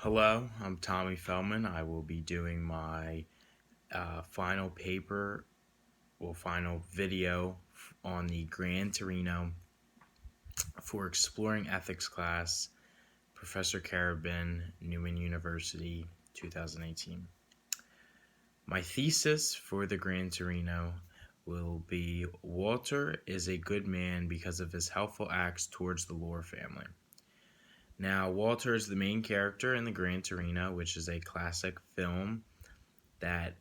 Hello, I'm Tommy Feldman. I will be doing my final paper final video on the Gran Torino for Exploring Ethics class, Professor Karabin, Newman University, 2018. My thesis for the Gran Torino will be Walter is a good man because of his helpful acts towards the Lohr family. Now, Walter is the main character in the Gran Torino, which is a classic film that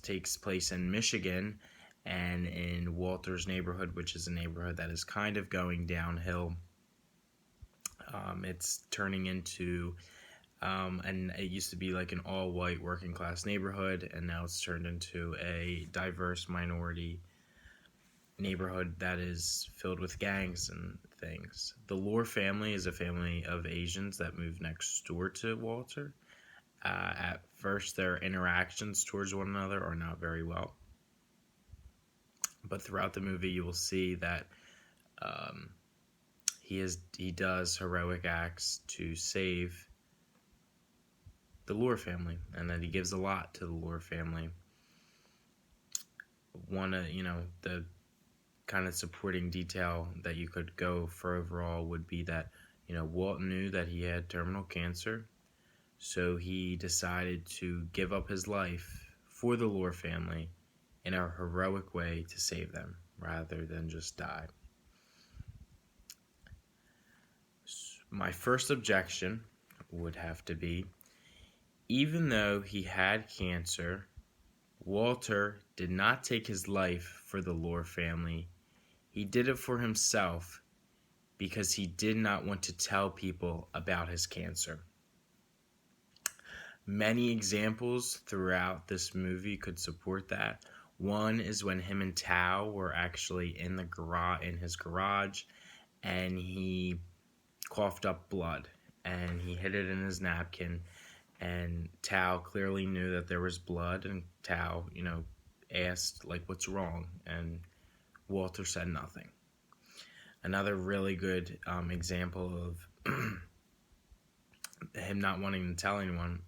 takes place in Michigan and in Walter's neighborhood, which is a neighborhood that is kind of going downhill. It's turning into, and it used to be like an all-white working class neighborhood, and now it's turned into a diverse minority neighborhood that is filled with gangs and things. The Lohr family is a family of Asians that moved next door to Walter. At first, their interactions towards one another are not very well. But throughout the movie, you will see that he does heroic acts to save the Lohr family, and that he gives a lot to the Lohr family. The kind of supporting detail that you could go for overall would be that, Walt knew that he had terminal cancer, so he decided to give up his life for the Lohr family in a heroic way to save them rather than just die. My first objection would have to be, even though he had cancer, Walter did not take his life for the Lohr family. He did it for himself because he did not want to tell people about his cancer. Many examples throughout this movie could support that. One is when him and Tao were actually in his garage, and he coughed up blood, and he hid it in his napkin, and Tao clearly knew that there was blood, and Tao, asked, what's wrong? And Walter said nothing. Another really good example of him not wanting to tell anyone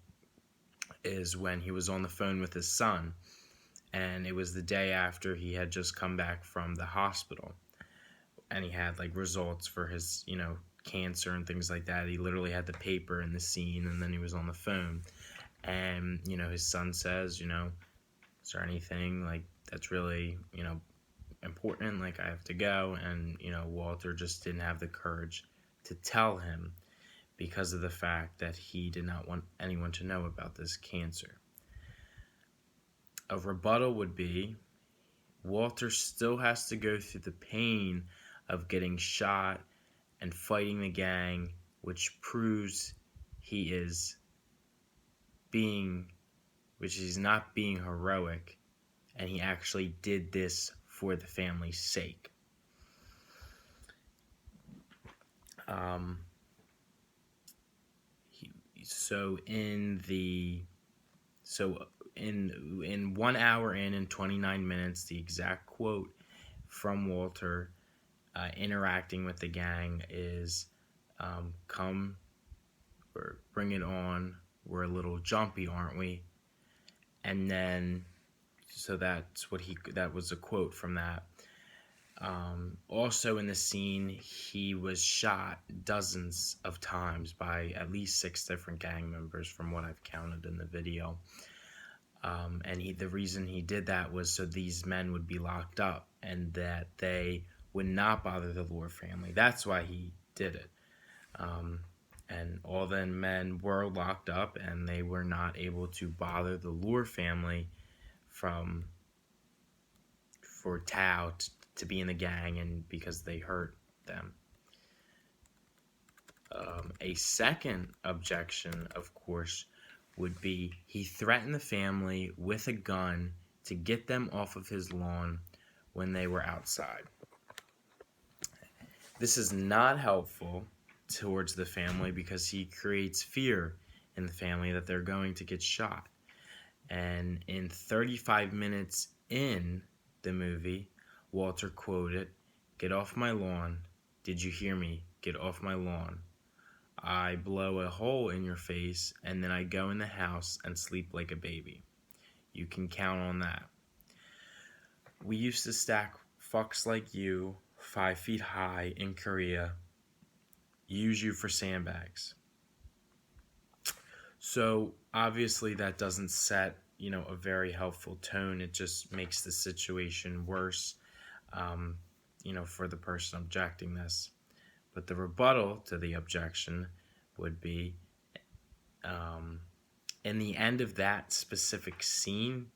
is when he was on the phone with his son, and it was the day after he had just come back from the hospital, and he had results for his cancer and things like that. He literally had the paper and the scene, and then he was on the phone, and his son says, is there anything that's really important, I have to go? And Walter just didn't have the courage to tell him because of the fact that he did not want anyone to know about this cancer. A rebuttal would be, Walter still has to go through the pain of getting shot and fighting the gang, which proves he's not being heroic, and he actually did this for the family's sake. In 1 hour and 29 minutes, the exact quote from Walter interacting with the gang is, "Come, or bring it on. We're a little jumpy, aren't we?" And then, so that was a quote from that. Also in the scene, he was shot dozens of times by at least 6 different gang members from what I've counted in the video. And the reason he did that was so these men would be locked up and that they would not bother the Lohr family. That's why he did it. And all the men were locked up, and they were not able to bother the Lohr family for Tao to be in the gang, and because they hurt them. A second objection, of course, would be he threatened the family with a gun to get them off of his lawn when they were outside. This is not helpful towards the family because he creates fear in the family that they're going to get shot. And in 35 minutes in the movie, Walter quoted, "Get off my lawn. Did you hear me? Get off my lawn," I blow a hole in your face, and then I go in the house and sleep like a baby. You can count on that. We used to stack fucks like you 5 feet high in Korea, use you for sandbags. So obviously that doesn't set, a very helpful tone. It just makes the situation worse, um, for the person objecting this. But the rebuttal to the objection would be, um, in the end of that specific scene,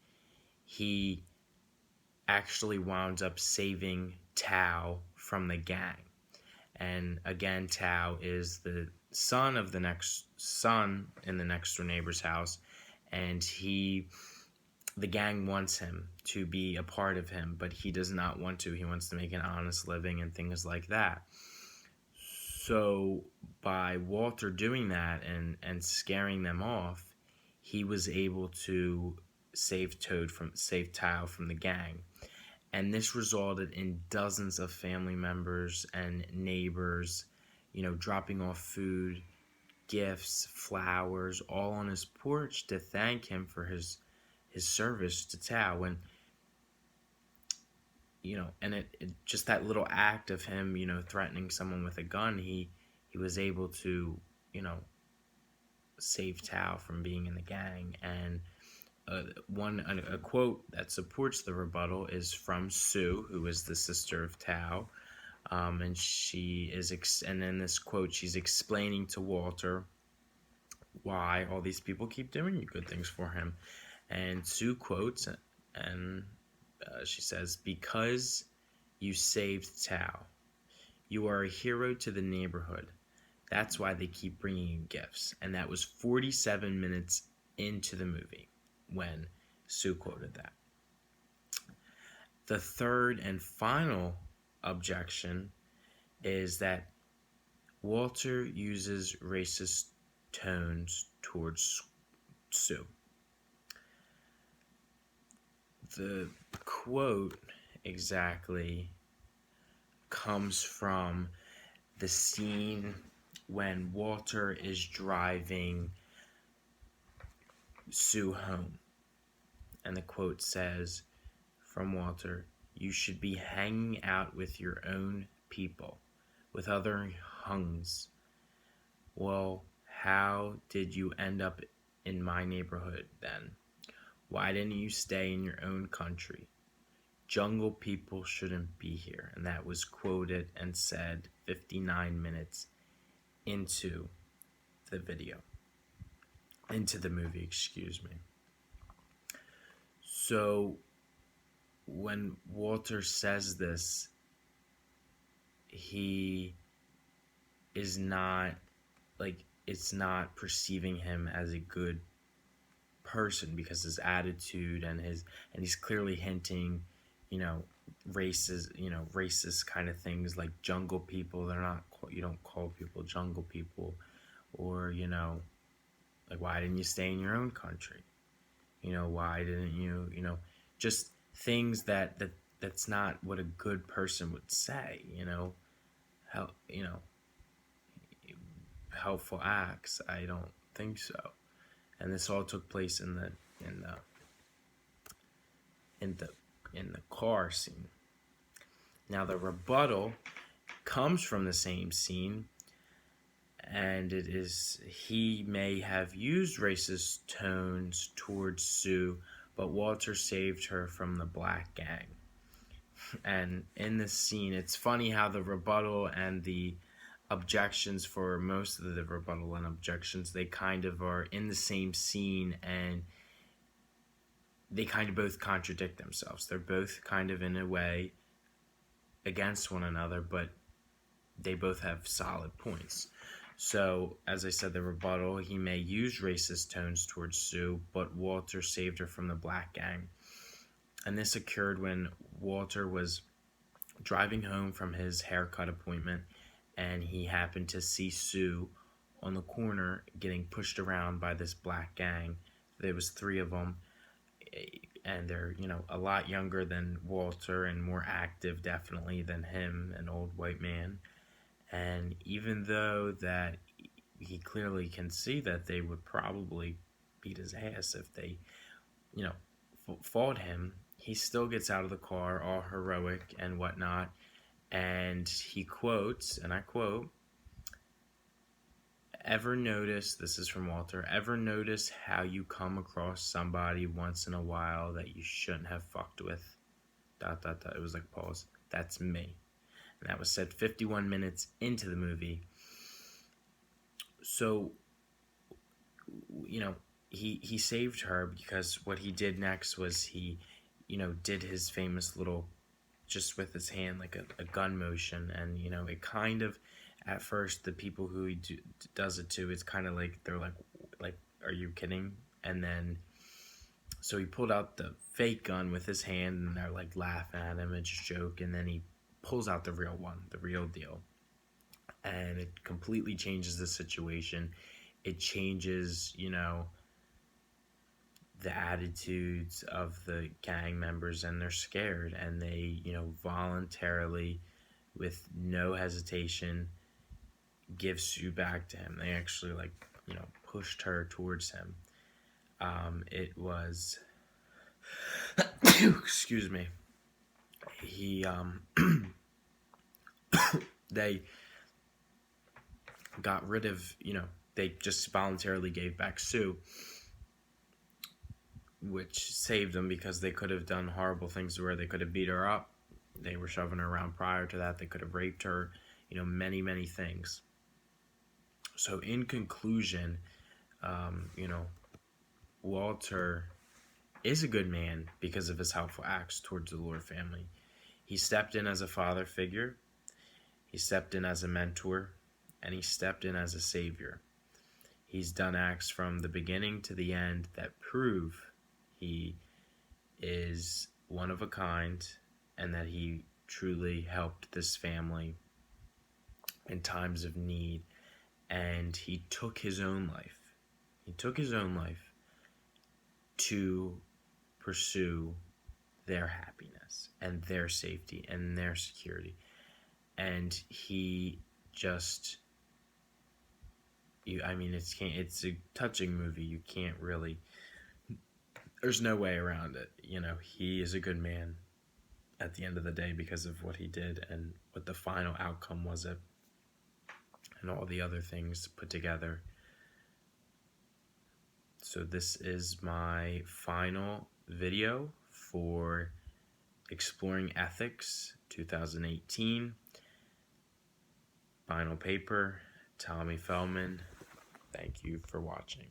he actually wound up saving Tao from the gang. And again, Tao is the son of the next son in the next door neighbor's house, and the gang wants him to be a part of him, but he does not want to. He wants to make an honest living and things like that. So by Walter doing that and scaring them off, he was able to save Tao from the gang. And this resulted in dozens of family members and neighbors, dropping off food, gifts, flowers, all on his porch to thank him for his service to Tao. And and it just that little act of him, threatening someone with a gun, he was able to, save Tao from being in the gang. And a quote that supports the rebuttal is from Sue, who is the sister of Tao, and she is, and in this quote, she's explaining to Walter why all these people keep doing good things for him. And Sue quotes, and she says, "Because you saved Tao, you are a hero to the neighborhood. That's why they keep bringing you gifts." And that was 47 minutes into the movie when Sue quoted that. The third and final objection is that Walter uses racist tones towards Sue. The quote exactly comes from the scene when Walter is driving Sue home. And the quote says from Walter, "You should be hanging out with your own people, with other hungs. Well, how did you end up in my neighborhood then? Why didn't you stay in your own country? Jungle people shouldn't be here." And that was quoted and said 59 minutes into the movie, excuse me. So when Walter says this, he is not, it's not perceiving him as a good person, because his attitude and he's clearly hinting, racist kind of things like jungle people. They're not, you don't call people jungle people, or like, why didn't you stay in your own country? Why didn't you, just things that's not what a good person would say. How, helpful acts. I don't think so. And this all took place in the car scene. Now the rebuttal comes from the same scene, and it is, he may have used racist tones towards Sue, but Walter saved her from the black gang. And in this scene, it's funny how the rebuttal and the objections, for most of the rebuttal and objections, they kind of are in the same scene, and they kind of both contradict themselves. They're both kind of, in a way, against one another, but they both have solid points. So, as I said, the rebuttal, he may use racist tones towards Sue, but Walter saved her from the black gang. And this occurred when Walter was driving home from his haircut appointment, and he happened to see Sue on the corner getting pushed around by this black gang. There was 3 of them, and they're, a lot younger than Walter and more active, definitely, than him, an old white man. And even though that he clearly can see that they would probably beat his ass if they, you know, fought him. He still gets out of the car, all heroic and whatnot, and he quotes, and I quote, "Ever notice, this is from Walter, ever notice how you come across somebody once in a while that you shouldn't have fucked with? Dot, dot, dot." It was like, pause. That's me. And that was said 51 minutes into the movie. So, you know, he saved her because what he did next was he, did his famous little, just with his hand, like a gun motion. And, it kind of, at first, the people who does it to, it's kind of like, they're like, are you kidding? And then, so he pulled out the fake gun with his hand and they're like laughing at him, it's a joke. And then he pulls out the real one, the real deal. And it completely changes the situation. It changes, the attitudes of the gang members, and they're scared, and they, voluntarily, with no hesitation, give Sue back to him. They actually, like, pushed her towards him. It was, excuse me, he, they got rid of, they just voluntarily gave back Sue, which saved them because they could have done horrible things where they could have beat her up. They were shoving her around prior to that. They could have raped her, many, many things. So in conclusion, Walter is a good man because of his helpful acts towards the Lord family. He stepped in as a father figure, he stepped in as a mentor, and he stepped in as a savior. He's done acts from the beginning to the end that prove he is one of a kind and that he truly helped this family in times of need. And he took his own life. He took his own life to pursue their happiness and their safety and their security. And he just, it's a touching movie. You can't really, there's no way around it. He is a good man at the end of the day because of what he did and what the final outcome was, and all the other things put together. So this is my final video for Exploring Ethics 2018. Final paper, Tommy Feldman. Thank you for watching.